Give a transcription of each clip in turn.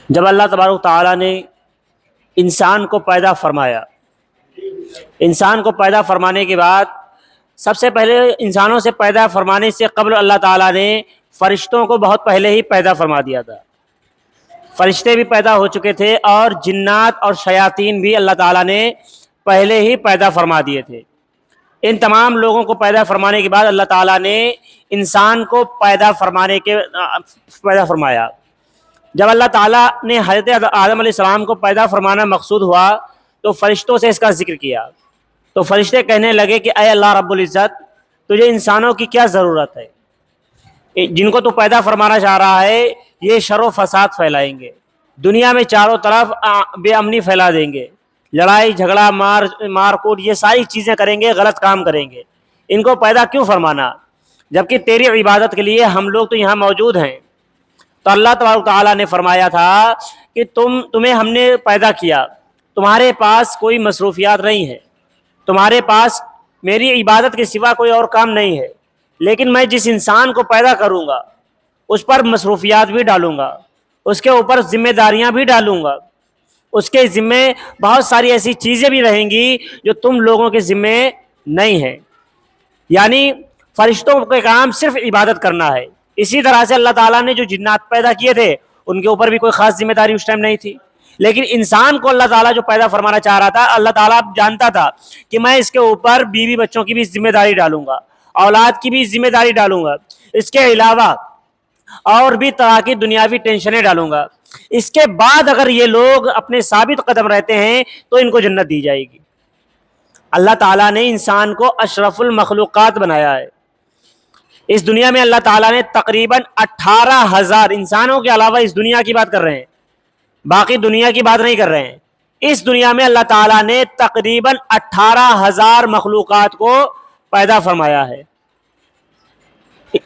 جب اللہ تبارک تعالیٰ نے انسان کو پیدا فرمایا، انسان کو پیدا فرمانے کے بعد سب سے پہلے انسانوں سے پیدا فرمانے سے قبل اللہ تعالیٰ نے فرشتوں کو بہت پہلے ہی پیدا فرما دیا تھا۔ فرشتے بھی پیدا ہو چکے تھے اور جنات اور شیاطین بھی اللہ تعالیٰ نے پہلے ہی پیدا فرما دیے تھے۔ ان تمام لوگوں کو پیدا فرمانے کے بعد اللہ تعالیٰ نے انسان کو پیدا فرمایا۔ جب اللہ تعالیٰ نے حضرت آدم علیہ السلام کو پیدا فرمانا مقصود ہوا تو فرشتوں سے اس کا ذکر کیا، تو فرشتے کہنے لگے کہ اے اللہ رب العزت، تجھے انسانوں کی کیا ضرورت ہے؟ جن کو تو پیدا فرمانا چاہ رہا ہے یہ شر و فساد پھیلائیں گے، دنیا میں چاروں طرف بے امنی پھیلا دیں گے، لڑائی جھگڑا مار کوٹ یہ ساری چیزیں کریں گے، غلط کام کریں گے۔ ان کو پیدا کیوں فرمانا جبکہ تیری عبادت کے لیے ہم لوگ تو یہاں موجود ہیں؟ تو اللہ تبارک تعالیٰ نے فرمایا تھا کہ تمہیں ہم نے پیدا کیا، تمہارے پاس کوئی مصروفیات نہیں ہے، تمہارے پاس میری عبادت کے سوا کوئی اور کام نہیں ہے، لیکن میں جس انسان کو پیدا کروں گا اس پر مصروفیات بھی ڈالوں گا، اس کے اوپر ذمہ داریاں بھی ڈالوں گا، اس کے ذمے بہت ساری ایسی چیزیں بھی رہیں گی جو تم لوگوں کے ذمے نہیں ہیں۔ یعنی فرشتوں کے کام صرف عبادت کرنا ہے۔ اسی طرح سے اللہ تعالیٰ نے جو جنات پیدا کیے تھے ان کے اوپر بھی کوئی خاص ذمہ داری اس ٹائم نہیں تھی، لیکن انسان کو اللہ تعالیٰ جو پیدا فرمانا چاہ رہا تھا، اللہ تعالیٰ جانتا تھا کہ میں اس کے اوپر بیوی بچوں کی بھی ذمہ داری ڈالوں گا، اولاد کی بھی ذمہ داری ڈالوں گا، اس کے علاوہ اور بھی طرح کی دنیاوی ٹینشنیں ڈالوں گا۔ اس کے بعد اگر یہ لوگ اپنے ثابت قدم رہتے ہیں تو ان کو جنت دی جائے گی۔ اللہ تعالیٰ نے انسان کو اشرف المخلوقات بنایا ہے۔ اس دنیا میں اللہ تعالیٰ نے تقریباً 18,000 انسانوں کے علاوہ اس دنیا کی بات کر رہے ہیں، باقی دنیا کی بات نہیں کر رہے ہیں۔ اس دنیا میں اللہ تعالیٰ نے تقریباً 18,000 مخلوقات کو پیدا فرمایا ہے،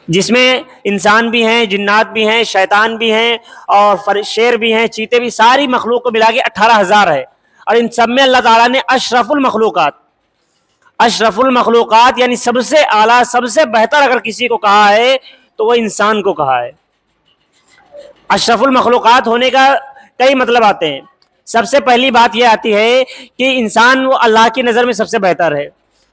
جس میں انسان بھی ہیں، جنات بھی ہیں، شیطان بھی ہیں اور شیر بھی ہیں، چیتے بھی، ساری مخلوق کو ملا کے 18,000 ہے۔ اور ان سب میں اللہ تعالیٰ نے اشرف المخلوقات یعنی سب سے اعلیٰ، سب سے بہتر اگر کسی کو کہا ہے تو وہ انسان کو کہا ہے۔ اشرف المخلوقات ہونے کا کئی مطلب آتے ہیں۔ سب سے پہلی بات یہ آتی ہے کہ انسان وہ اللہ کی نظر میں سب سے بہتر ہے۔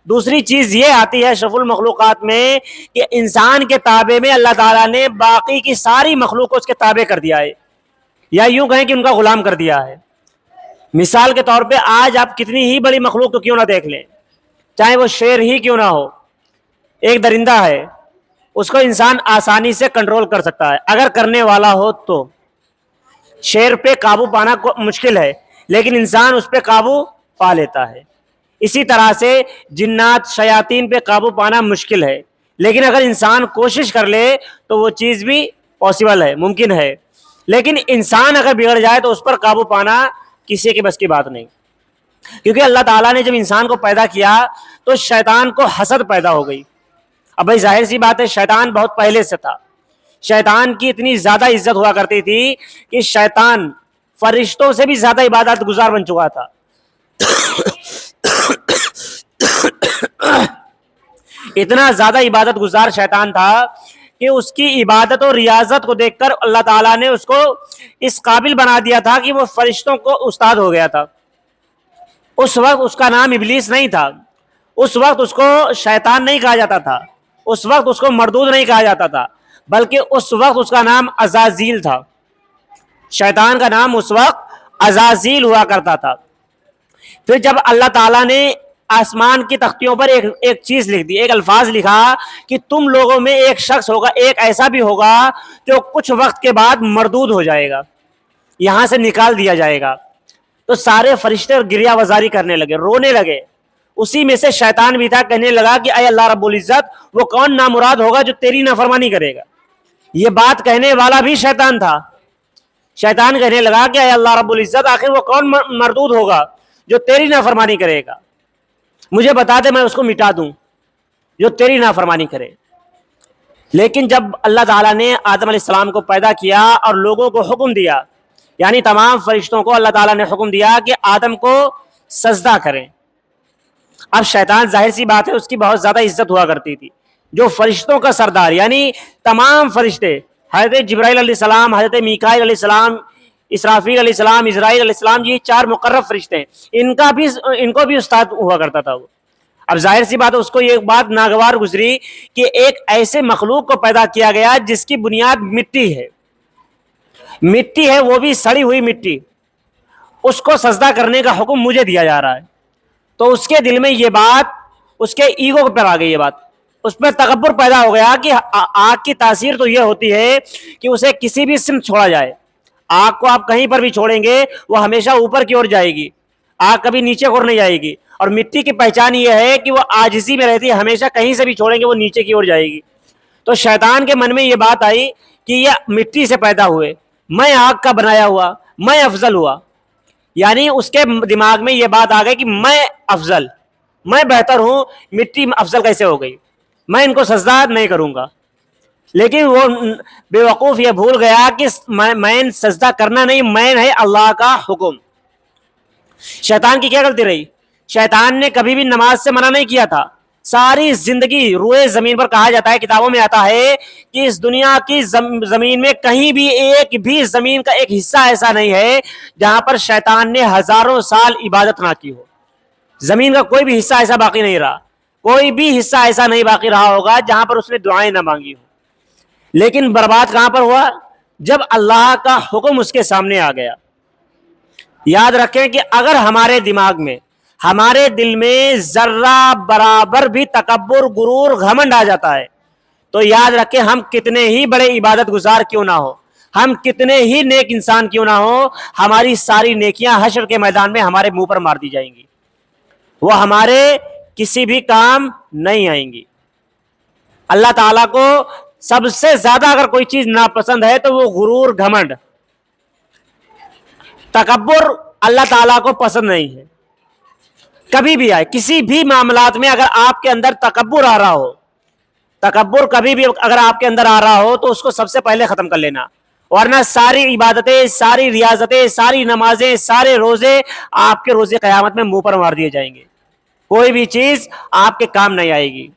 دوسری چیز یہ آتی ہے اشرف المخلوقات میں کہ انسان کے تابع میں اللہ تعالیٰ نے باقی کی ساری مخلوق کو اس کے تابع کر دیا ہے، یا یوں کہیں کہ ان کا غلام کر دیا ہے۔ مثال کے طور پہ آج آپ کتنی ہی بڑی مخلوق کو کیوں نہ دیکھ لیں، چاہے وہ شیر ہی کیوں نہ ہو، ایک درندہ ہے، اس کو انسان آسانی سے کنٹرول کر سکتا ہے اگر کرنے والا ہو تو۔ شیر پہ قابو پانا مشکل ہے لیکن انسان اس پہ قابو پا لیتا ہے۔ اسی طرح سے جنات شیاطین پہ قابو پانا مشکل ہے، لیکن اگر انسان کوشش کر لے تو وہ چیز بھی پاسبل ہے، ممکن ہے۔ لیکن انسان اگر بگڑ جائے تو اس پر قابو پانا کسی کے بس کی بات نہیں، کیونکہ اللہ تعالیٰ نے جب انسان کو پیدا کیا تو شیطان کو حسد پیدا ہو گئی۔ اب بھائی ظاہر سی بات ہے شیطان بہت پہلے سے تھا، شیطان کی اتنی زیادہ عزت ہوا کرتی تھی کہ شیطان فرشتوں سے بھی زیادہ عبادت گزار بن چکا تھا۔ اتنا زیادہ عبادت گزار شیطان تھا کہ اس کی عبادت اور ریاضت کو دیکھ کر اللہ تعالیٰ نے اس کو اس قابل بنا دیا تھا کہ وہ فرشتوں کو استاد ہو گیا تھا۔ اس وقت اس کا نام ابلیس نہیں تھا، اس وقت اس کو شیطان نہیں کہا جاتا تھا، اس وقت اس کو مردود نہیں کہا جاتا تھا، بلکہ اس وقت اس کا نام عزازیل تھا۔ شیطان کا نام اس وقت عزازیل ہوا کرتا تھا۔ پھر جب اللہ تعالیٰ نے آسمان کی تختیوں پر ایک چیز لکھ دی، ایک الفاظ لکھا کہ تم لوگوں میں ایک شخص ہوگا، ایک ایسا بھی ہوگا جو کچھ وقت کے بعد مردود ہو جائے گا، یہاں سے نکال دیا جائے گا، تو سارے فرشتے گریہ وزاری کرنے لگے، رونے لگے۔ اسی میں سے شیطان بھی تھا، کہنے لگا کہ اے اللہ رب العزت، وہ کون نامراد ہوگا جو تیری نافرمانی کرے گا؟ یہ بات کہنے والا بھی شیطان تھا۔ شیطان کہنے لگا کہ اے اللہ رب العزت، آخر وہ کون مردود ہوگا جو تیری نافرمانی کرے گا؟ مجھے بتا دے، میں اس کو مٹا دوں جو تیری نافرمانی کرے۔ لیکن جب اللہ تعالیٰ نے آدم علیہ السلام کو پیدا کیا اور لوگوں کو حکم دیا، یعنی تمام فرشتوں کو اللہ تعالیٰ نے حکم دیا کہ آدم کو سجدہ کریں، اب شیطان ظاہر سی بات ہے اس کی بہت زیادہ عزت ہوا کرتی تھی، جو فرشتوں کا سردار یعنی تمام فرشتے، حضرت جبرائیل علیہ السلام، حضرت میکائیل علیہ السلام، اسرافیل علیہ السلام، اسرائیل علیہ السلام، یہ 4 مقرب فرشتے ہیں، ان کو بھی استاد ہوا کرتا تھا وہ۔ اب ظاہر سی بات ہے اس کو یہ بات ناگوار گزری کہ ایک ایسے مخلوق کو پیدا کیا گیا جس کی بنیاد مٹی ہے، مٹی ہے وہ بھی سڑی ہوئی مٹی، اس کو سجدہ کرنے کا حکم مجھے دیا جا رہا ہے۔ تو اس کے دل میں یہ بات، اس کے ایگو پر آ گئی یہ بات، اس میں تکبر پیدا ہو گیا کہ آگ کی تاثیر تو یہ ہوتی ہے کہ اسے کسی بھی سمت چھوڑا جائے، آگ کو آپ کہیں پر بھی چھوڑیں گے وہ ہمیشہ اوپر کی اور جائے گی، آگ کبھی نیچے کی اور نہیں جائے گی۔ اور مٹی کی پہچان یہ ہے کہ وہ عاجزی میں رہتی ہے، ہمیشہ کہیں سے بھی چھوڑیں گے وہ نیچے کی اور جائے گی۔ تو شیطان کے من میں یہ بات آئی کہ یہ مٹی سے پیدا ہوئے، میں آگ کا بنایا ہوا، میں افضل ہوا، یعنی اس کے دماغ میں یہ بات آ گئی کہ میں افضل، میں بہتر ہوں، مٹی افضل کیسے ہو گئی، میں ان کو سجدہ نہیں کروں گا۔ لیکن وہ بے وقوف یہ بھول گیا کہ میں سجدہ کرنا نہیں، میں ہے اللہ کا حکم۔ شیطان کی کیا غلطی رہی؟ شیطان نے کبھی بھی نماز سے منع نہیں کیا تھا، ساری زندگی روئے زمین پر کہا جاتا ہے، کتابوں میں آتا ہے کہ اس دنیا کی زمین میں کہیں بھی ایک بھی زمین کا ایک حصہ ایسا نہیں ہے جہاں پر شیطان نے ہزاروں سال عبادت نہ کی ہو۔ زمین کا کوئی بھی حصہ ایسا باقی نہیں رہا، کوئی بھی حصہ ایسا نہیں باقی رہا ہوگا جہاں پر اس نے دعائیں نہ مانگی ہو۔ لیکن برباد کہاں پر ہوا؟ جب اللہ کا حکم اس کے سامنے آ گیا۔ یاد رکھیں کہ اگر ہمارے دماغ میں، ہمارے دل میں ذرہ برابر بھی تکبر، غرور، گھمنڈ آ جاتا ہے تو یاد رکھیں ہم کتنے ہی بڑے عبادت گزار کیوں نہ ہو، ہم کتنے ہی نیک انسان کیوں نہ ہو، ہماری ساری نیکیاں حشر کے میدان میں ہمارے منہ پر مار دی جائیں گی، وہ ہمارے کسی بھی کام نہیں آئیں گی۔ اللہ تعالیٰ کو سب سے زیادہ اگر کوئی چیز ناپسند ہے تو وہ غرور، گھمنڈ، تکبر اللہ تعالیٰ کو پسند نہیں ہے۔ کبھی بھی آئے، کسی بھی معاملات میں اگر آپ کے اندر تکبر آ رہا ہو، تکبر کبھی بھی اگر آپ کے اندر آ رہا ہو تو اس کو سب سے پہلے ختم کر لینا، ورنہ ساری عبادتیں، ساری ریاضتیں، ساری نمازیں، سارے روزے آپ کے روزے قیامت میں منہ پر مار دیے جائیں گے، کوئی بھی چیز آپ کے کام نہیں آئے گی۔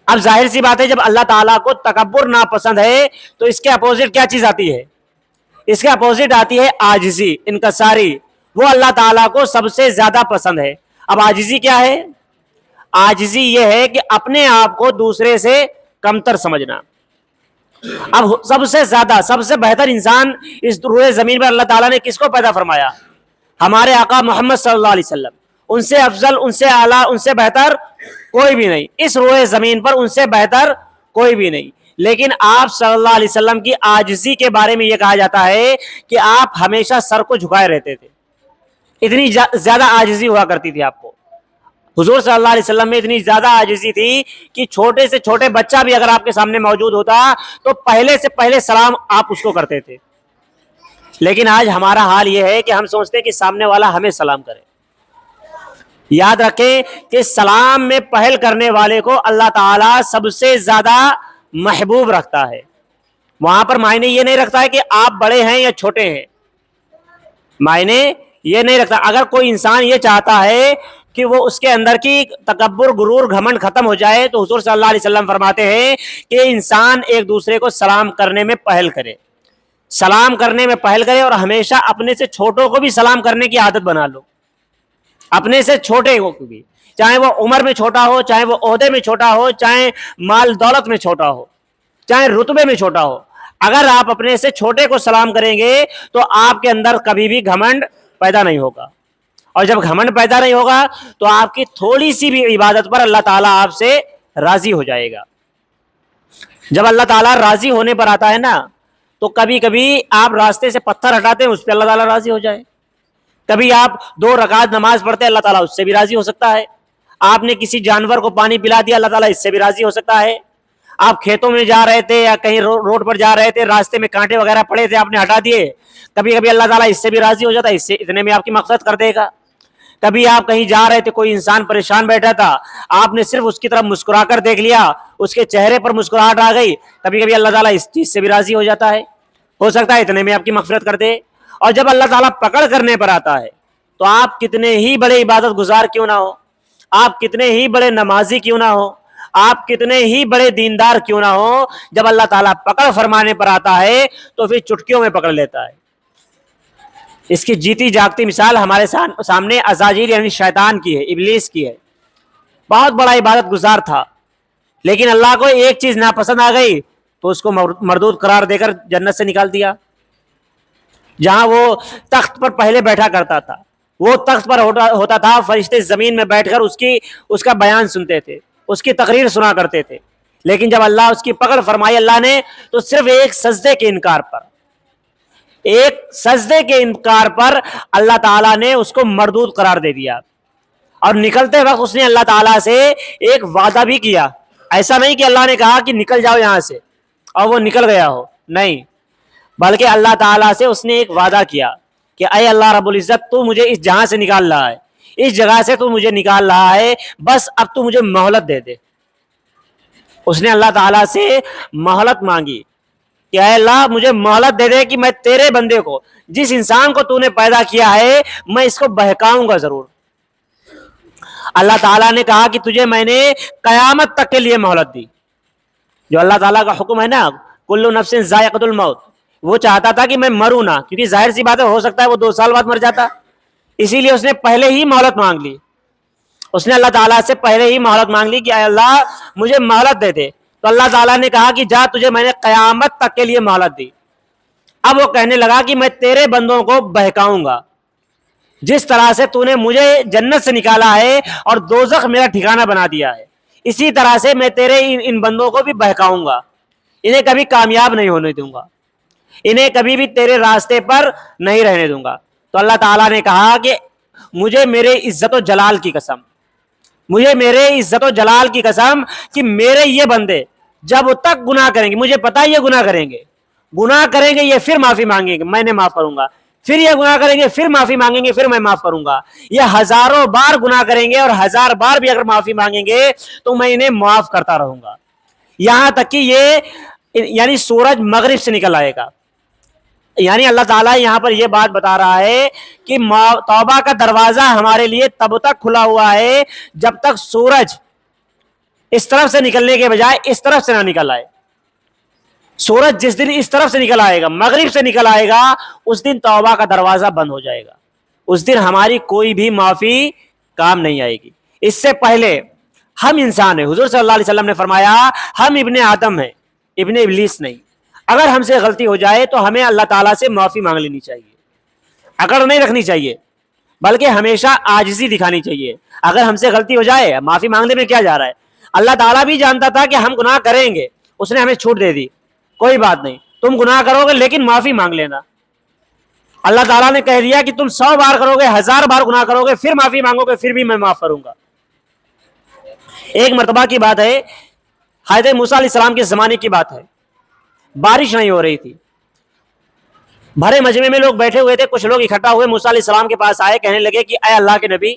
اب ظاہر سی بات ہے جب اللہ تعالیٰ کو تکبر ناپسند ہے تو اس کے اپوزٹ کیا چیز آتی ہے؟ اس کے اپوزٹ آتی ہے عاجزی، انکساری، وہ اللہ تعالیٰ کو سب سے زیادہ پسند ہے۔ اب عاجزی کیا ہے؟ عاجزی یہ ہے کہ اپنے آپ کو دوسرے سے کمتر سمجھنا۔ اب سب سے زیادہ، سب سے بہتر انسان اس روئے زمین پر اللہ تعالیٰ نے کس کو پیدا فرمایا؟ ہمارے آقا محمد صلی اللہ علیہ وسلم۔ ان سے افضل، ان سے اعلیٰ، ان سے بہتر کوئی بھی نہیں، اس روئے زمین پر ان سے بہتر کوئی بھی نہیں۔ لیکن آپ صلی اللہ علیہ وسلم کی عاجزی کے بارے میں یہ کہا جاتا ہے کہ آپ ہمیشہ سر کو جھکائے رہتے تھے، اتنی زیادہ عاجزی ہوا کرتی تھی آپ کو۔ حضور صلی اللہ علیہ وسلم میں اتنی زیادہ عاجزی تھی کہ چھوٹے سے چھوٹے بچہ بھی اگر آپ کے سامنے موجود ہوتا تو پہلے سے پہلے سلام آپ اس کو کرتے تھے۔ لیکن آج ہمارا حال یہ ہے کہ ہم سوچتے ہیں کہ سامنے والا ہمیں سلام کرے۔ یاد رکھیں کہ سلام میں پہل کرنے والے کو اللہ تعالیٰ سب سے زیادہ محبوب رکھتا ہے۔ وہاں پر معنی یہ نہیں رکھتا ہے کہ آپ بڑے ہیں یا چھوٹے ہیں، معنی یہ نہیں رکھتا۔ اگر کوئی انسان یہ چاہتا ہے کہ وہ اس کے اندر کی تکبر، غرور، گھمنڈ ختم ہو جائے تو حضور صلی اللہ علیہ وسلم فرماتے ہیں کہ انسان ایک دوسرے کو سلام کرنے میں پہل کرے، سلام کرنے میں پہل کرے، اور ہمیشہ اپنے سے چھوٹوں کو بھی سلام کرنے کی عادت بنا لو، اپنے سے چھوٹے کو بھی، چاہے وہ عمر میں چھوٹا ہو، چاہے وہ عہدے میں چھوٹا ہو، چاہے مال دولت میں چھوٹا ہو، چاہے رتبے میں چھوٹا ہو، اگر آپ اپنے سے چھوٹے کو سلام کریں گے تو آپ کے اندر کبھی بھی گھمنڈ پیدا نہیں ہوگا، اور جب گھمنڈ پیدا نہیں ہوگا تو آپ کی تھوڑی سی بھی عبادت پر اللہ تعالیٰ آپ سے راضی ہو جائے گا۔ جب اللہ تعالیٰ راضی ہونے پر آتا ہے نا تو کبھی کبھی آپ راستے سے پتھر ہٹاتے ہیں، اس پہ اللہ تعالیٰ راضی ہو جائے، کبھی آپ 2 رکعت نماز پڑھتے ہیں، اللہ تعالیٰ اس سے بھی راضی ہو سکتا ہے، آپ نے کسی جانور کو پانی پلا دیا، اللہ تعالیٰ اس سے بھی راضی ہو سکتا ہے، آپ کھیتوں میں جا رہے تھے یا کہیں روڈ پر جا رہے تھے، راستے میں کانٹے وغیرہ پڑے تھے، آپ نے ہٹا دیے، کبھی کبھی اللہ تعالیٰ اس سے بھی راضی ہو جاتا ہے، اس سے اتنے میں آپ کی مغفرت کر دے گا۔ کبھی آپ کہیں جا رہے تھے، کوئی انسان پریشان بیٹھا تھا، آپ نے صرف اس کی طرف مسکرا کر دیکھ لیا، اس کے چہرے پر مسکراہٹ آ گئی، کبھی کبھی اللہ تعالیٰ اس چیز سے بھی راضی ہو جاتا ہے، ہو سکتا ہے اتنے میں آپ کی مغفرت کر دے۔ اور جب اللہ تعالیٰ پکڑ کرنے پر آتا ہے تو آپ کتنے ہی بڑے عبادت گزار کیوں نہ ہو، آپ کتنے ہی بڑے نمازی کیوں نہ ہو، آپ کتنے ہی بڑے دیندار کیوں نہ ہو، جب اللہ تعالیٰ پکڑ فرمانے پر آتا ہے تو پھر چٹکیوں میں پکڑ لیتا ہے۔ اس کی جیتی جاگتی مثال ہمارے سامنے عزازیل یعنی شیطان کی ہے، ابلیس کی ہے. بہت بڑا عبادت گزار تھا، لیکن اللہ کو ایک چیز ناپسند آ گئی تو اس کو مردود قرار دے کر جنت سے نکال دیا. جہاں وہ تخت پر پہلے بیٹھا کرتا تھا، وہ تخت پر ہوتا تھا، فرشتے زمین میں بیٹھ کر اس کا بیان سنتے تھے، اس کی تقریر سنا کرتے تھے. لیکن جب اللہ اس کی پکڑ فرمائی اللہ نے، تو صرف ایک سجدے کے انکار پر اللہ تعالیٰ نے اس کو مردود قرار دے دیا. اور نکلتے وقت اس نے اللہ تعالیٰ سے ایک وعدہ بھی کیا. ایسا نہیں کہ اللہ نے کہا کہ نکل جاؤ یہاں سے اور وہ نکل گیا ہو، نہیں، بلکہ اللہ تعالیٰ سے اس نے ایک وعدہ کیا کہ اے اللہ رب العزت، تو مجھے اس جہاں سے نکال رہا ہے، اس جگہ سے تو مجھے نکال رہا ہے، بس اب تو مجھے مہلت دے دے. اس نے اللہ تعالیٰ سے مہلت مانگی کہ اے اللہ مجھے مہلت دے دے کہ میں تیرے بندے کو، جس انسان کو تو نے پیدا کیا ہے، میں اس کو بہکاؤں گا ضرور. اللہ تعالیٰ نے کہا کہ تجھے میں نے قیامت تک کے لیے مہلت دی. جو اللہ تعالیٰ کا حکم ہے نا، کل نفس ذائقۃ الموت، وہ چاہتا تھا کہ میں مروں نہ، کیونکہ ظاہر سی بات ہے ہو سکتا ہے وہ 2 سال بعد مر جاتا، اسی لیے اس نے پہلے ہی مہلت مانگ لی. اس نے اللہ تعالیٰ سے پہلے ہی مہلت مانگ لی کہ اے اللہ مجھے مہلت دے دے. تو اللہ تعالیٰ نے کہا کہ جا، تجھے میں نے قیامت تک کے لیے مہلت دی. اب وہ کہنے لگا کہ میں تیرے بندوں کو بہکاؤں گا، جس طرح سے تو نے مجھے جنت سے نکالا ہے اور دوزخ میرا ٹھکانہ بنا دیا ہے، اسی طرح سے میں تیرے ان بندوں کو بھی بہکاؤں گا. انہیں کبھی کامیاب نہیں ہونے دوں گا، انہیں کبھی بھی تیرے راستے پر نہیں رہنے دوں گا. تو اللہ تعالیٰ نے کہا کہ مجھے میرے عزت و جلال کی قسم، مجھے میرے عزت و جلال کی قسم کہ میرے یہ بندے جب تک گناہ کریں گے، مجھے پتا ہے یہ گناہ کریں گے، یہ پھر معافی مانگیں گے، میں نے معاف کروں گا، پھر یہ گناہ کریں گے، پھر معافی مانگیں گے، پھر میں معاف کروں گا. یہ ہزاروں بار گناہ کریں گے اور 1000 بار بھی اگر معافی مانگیں گے تو میں انہیں معاف کرتا رہوں گا، یہاں تک کہ یہ یعنی سورج مغرب سے نکل آئے گا. یعنی اللہ تعالیٰ یہاں پر یہ بات بتا رہا ہے کہ توبہ کا دروازہ ہمارے لیے تب تک کھلا ہوا ہے جب تک سورج اس طرف سے نکلنے کے بجائے اس طرف سے نہ نکل آئے. سورج جس دن اس طرف سے نکل آئے گا، مغرب سے نکل آئے گا، اس دن توبہ کا دروازہ بند ہو جائے گا، اس دن ہماری کوئی بھی معافی کام نہیں آئے گی. اس سے پہلے ہم انسان ہیں، حضور صلی اللہ علیہ وسلم نے فرمایا ہم ابن آدم ہیں، ابن ابلیس نہیں. اگر ہم سے غلطی ہو جائے تو ہمیں اللہ تعالیٰ سے معافی مانگ لینی چاہیے، اکڑ نہیں رکھنی چاہیے، بلکہ ہمیشہ عاجزی دکھانی چاہیے. اگر ہم سے غلطی ہو جائے، معافی مانگنے میں کیا جا رہا ہے؟ اللہ تعالیٰ بھی جانتا تھا کہ ہم گناہ کریں گے، اس نے ہمیں چھوٹ دے دی، کوئی بات نہیں، تم گناہ کرو گے لیکن معافی مانگ لینا. اللہ تعالیٰ نے کہہ دیا کہ تم 100 بار کرو گے، 1000 بار گناہ کرو گے، پھر معافی مانگو گے، پھر بھی میں معاف کروں گا. ایک مرتبہ کی بات ہے، حضرت موسیٰ علیہ السلام کے زمانے کی بات ہے، بارش نہیں ہو رہی تھی، بھرے مجمع میں لوگ بیٹھے ہوئے تھے. کچھ لوگ اکٹھا ہوئے موسیٰ علیہ السلام کے پاس آئے، کہنے لگے کہ اے اللہ کے نبی،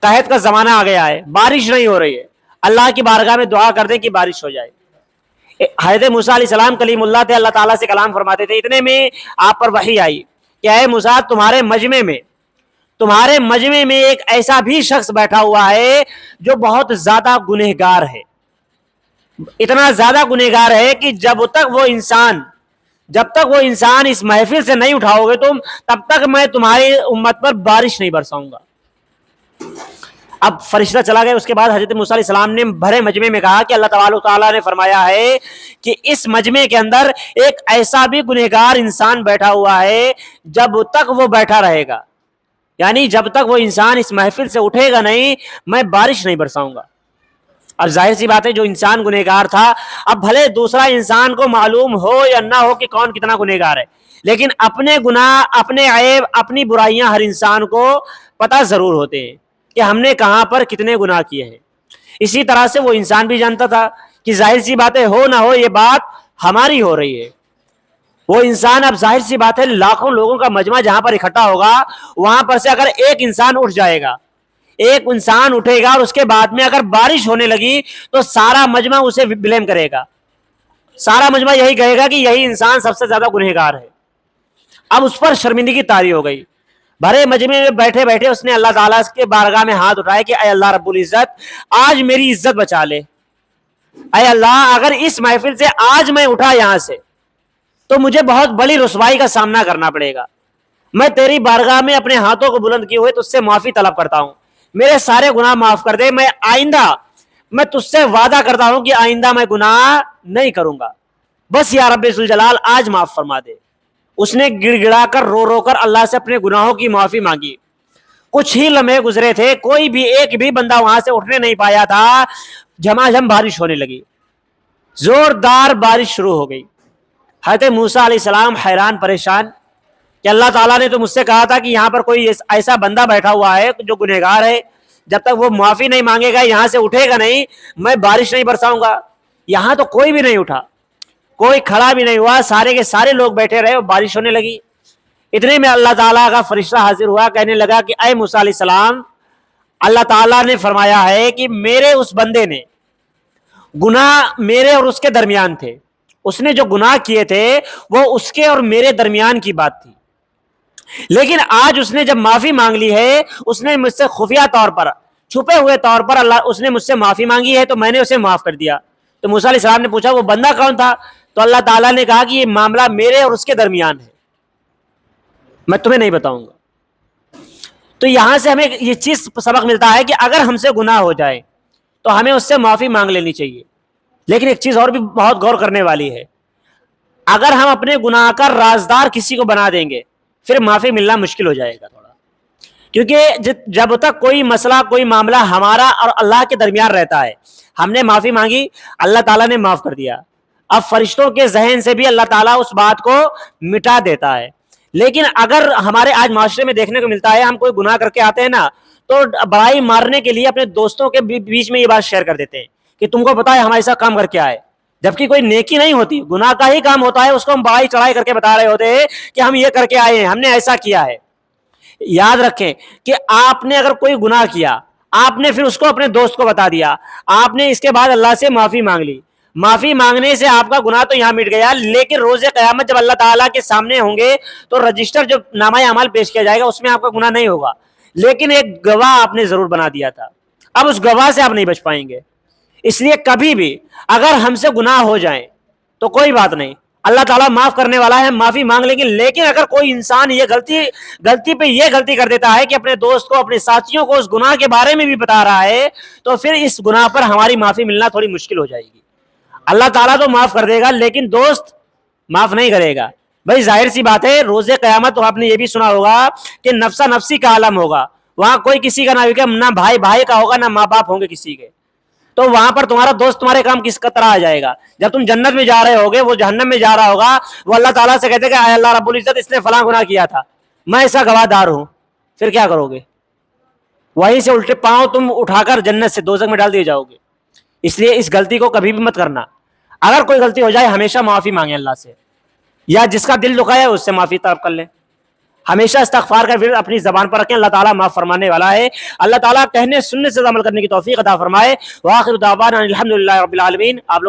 قحط کا زمانہ آ گیا ہے، بارش نہیں ہو رہی ہے، اللہ کی بارگاہ میں دعا کر دیں کہ بارش ہو جائے. حضرت موسیٰ علیہ السلام کلیم اللہ تھے، اللہ تعالیٰ سے کلام فرماتے تھے. اتنے میں آپ پر وحی آئی کہ اے موسیٰ، تمہارے مجمع میں ایک ایسا بھی شخص بیٹھا ہوا ہے جو بہت زیادہ گنہگار ہے، اتنا زیادہ گنہگار ہے کہ جب تک وہ انسان اس محفل سے نہیں اٹھاؤ گے تم، تب تک میں تمہاری امت پر بارش نہیں برساؤں گا. اب فرشتہ چلا گیا. اس کے بعد حضرت موسیٰ علیہ السلام نے بھرے مجمع میں کہا کہ اللہ تبارک و تعالیٰ نے فرمایا ہے کہ اس مجمع کے اندر ایک ایسا بھی گنہگار انسان بیٹھا ہوا ہے، جب تک وہ بیٹھا رہے گا، یعنی جب تک وہ انسان اس محفل سے اٹھے گا نہیں، میں بارش نہیں برساؤں گا. اب ظاہر سی بات ہے جو انسان گنہگار تھا، اب بھلے دوسرا انسان کو معلوم ہو یا نہ ہو کہ کون کتنا گنہگار ہے، لیکن اپنے گناہ، اپنے عیب، اپنی برائیاں ہر انسان کو پتہ ضرور ہوتے ہیں کہ ہم نے کہاں پر کتنے گناہ کیے ہیں. اسی طرح سے وہ انسان بھی جانتا تھا کہ ظاہر سی بات ہے ہو نہ ہو یہ بات ہماری ہو رہی ہے. وہ انسان اب ظاہر سی بات ہے لاکھوں لوگوں کا مجمع جہاں پر اکٹھا ہوگا، وہاں پر سے اگر ایک انسان اٹھ جائے گا، ایک انسان اٹھے گا اور اس کے بعد میں اگر بارش ہونے لگی تو سارا مجمع اسے بلیم کرے گا، سارا مجمع یہی کہے گا کہ یہی انسان سب سے زیادہ گنہگار ہے. اب اس پر شرمندگی طاری ہو گئی. بھرے مجمع میں بیٹھے بیٹھے اس نے اللہ تعالیٰ کے بارگاہ میں ہاتھ اٹھائے کہ اے اللہ رب العزت، آج میری عزت بچا لے. اے اللہ، اگر اس محفل سے آج میں اٹھا یہاں سے تو مجھے بہت بڑی رسوائی کا سامنا کرنا پڑے گا، میں تیری بارگاہ میں اپنے ہاتھوں کو بلند کیے ہوئے تجھ سے معافی طلب کرتا ہوں، میرے سارے گناہ معاف کر دے، میں آئندہ میں تجھ سے وعدہ کرتا ہوں کہ آئندہ میں گناہ نہیں کروں گا، بس یا رب ذوالجلال آج معاف فرما دے۔ اس نے گڑ گڑا کر رو رو کر اللہ سے اپنے گناہوں کی معافی مانگی۔ کچھ ہی لمحے گزرے تھے، کوئی بھی ایک بھی بندہ وہاں سے اٹھنے نہیں پایا تھا، جھماجھم بارش ہونے لگی، زوردار بارش شروع ہو گئی۔ حضرت موسیٰ علیہ السلام حیران پریشان کہ اللہ تعالیٰ نے تو مجھ سے کہا تھا کہ یہاں پر کوئی ایسا بندہ بیٹھا ہوا ہے جو گنہگار ہے، جب تک وہ معافی نہیں مانگے گا، یہاں سے اٹھے گا نہیں، میں بارش نہیں برساؤں گا۔ یہاں تو کوئی بھی نہیں اٹھا، کوئی کھڑا بھی نہیں ہوا، سارے کے سارے لوگ بیٹھے رہے اور بارش ہونے لگی۔ اتنے میں اللہ تعالیٰ کا فرشتہ حاضر ہوا، کہنے لگا کہ اے موسیٰ علیہ السلام، اللہ تعالیٰ نے فرمایا ہے کہ میرے اس بندے نے گناہ میرے اور اس کے درمیان تھے، اس نے جو گناہ کیے تھے وہ اس کے اور میرے درمیان کی بات تھی، لیکن آج اس نے جب معافی مانگ لی ہے، اس نے مجھ سے خفیہ طور پر، چھپے ہوئے طور پر اس نے مجھ سے معافی مانگی ہے، تو میں نے اسے معاف کر دیا۔ تو موسیٰ علیہ السلام نے پوچھا وہ بندہ کون تھا؟ تو اللہ تعالیٰ نے کہا کہ یہ معاملہ میرے اور اس کے درمیان ہے، میں تمہیں نہیں بتاؤں گا۔ تو یہاں سے ہمیں یہ چیز سبق ملتا ہے کہ اگر ہم سے گناہ ہو جائے تو ہمیں اس سے معافی مانگ لینی چاہیے، لیکن ایک چیز اور بھی بہت غور کرنے والی ہے، اگر ہم اپنے گناہ کا رازدار کسی کو بنا دیں گے پھر معافی ملنا مشکل ہو جائے گا تھوڑا، کیونکہ جب تک کوئی مسئلہ کوئی معاملہ ہمارا اور اللہ کے درمیان رہتا ہے، ہم نے معافی مانگی، اللہ تعالیٰ نے معاف کر دیا، اب فرشتوں کے ذہن سے بھی اللہ تعالیٰ اس بات کو مٹا دیتا ہے۔ لیکن اگر ہمارے آج معاشرے میں دیکھنے کو ملتا ہے، ہم کوئی گناہ کر کے آتے ہیں نا تو بڑائی مارنے کے لیے اپنے دوستوں کے بیچ میں یہ بات شیئر کر دیتے ہیں کہ تم کو پتا ہے ہم ایسا کام کر کے آئے، جبکہ کوئی نیکی نہیں ہوتی، گناہ کا ہی کام ہوتا ہے، اس کو ہم بڑائی چڑھائی کر کے بتا رہے ہوتے ہیں کہ ہم یہ کر کے آئے ہیں، ہم نے ایسا کیا ہے۔ یاد رکھیں کہ آپ نے اگر کوئی گناہ کیا، آپ نے پھر اس کو اپنے دوست کو بتا دیا، آپ نے اس کے بعد اللہ سے معافی مانگ لی، معافی مانگنے سے آپ کا گناہ تو یہاں مٹ گیا، لیکن روز قیامت جب اللہ تعالیٰ کے سامنے ہوں گے تو رجسٹر جو نامہ اعمال پیش کیا جائے گا اس میں آپ کا گناہ نہیں ہوگا، لیکن ایک گواہ آپ نے ضرور بنا دیا تھا، اب اس گواہ سے آپ نہیں بچ پائیں گے۔ اس لیے کبھی بھی اگر ہم سے گناہ ہو جائیں تو کوئی بات نہیں، اللہ تعالیٰ معاف کرنے والا ہے، معافی مانگ لیں گے، لیکن اگر کوئی انسان یہ غلطی پہ یہ غلطی کر دیتا ہے کہ اپنے دوست کو اپنے ساتھیوں کو اس گناہ کے بارے میں بھی بتا رہا ہے تو پھر اس گناہ پر ہماری معافی ملنا تھوڑی مشکل ہو جائے گی۔ اللہ تعالیٰ تو معاف کر دے گا لیکن دوست معاف نہیں کرے گا۔ بھائی ظاہر سی بات ہے، روز قیامت تو آپ نے یہ بھی سنا ہوگا کہ نفسا نفسی کا عالم ہوگا، وہاں کوئی کسی کا نہ بھائی بھائی کا ہوگا، نہ ماں باپ ہوں گے کسی کے، تو وہاں پر تمہارا دوست تمہارے کام کس کا طرح آ جائے گا؟ جب تم جنت میں جا رہے ہوگے، وہ جہنم میں جا رہا ہوگا، وہ اللہ تعالیٰ سے کہتے کہ اے اللہ رب العزت اس نے فلاں گناہ کیا تھا، میں ایسا گواہ دار ہوں، پھر کیا کرو گے؟ وہیں سے الٹے پاؤں تم اٹھا کر جنت سے دوزخ میں ڈال دیے جاؤ گے۔ اس لیے اس غلطی کو کبھی بھی مت کرنا، اگر کوئی غلطی ہو جائے ہمیشہ معافی مانگیں اللہ سے، یا جس کا دل دکھا ہے اس سے معافی طلب کر لیں، ہمیشہ استغفار کا ورد اپنی زبان پر رکھیں، اللہ تعالیٰ معاف فرمانے والا ہے۔ اللہ تعالیٰ کہنے سننے سے عمل کرنے کی توفیق عطا فرمائے۔ وآخر دعوانا الحمدللہ رب العالمین۔ آپ لوگ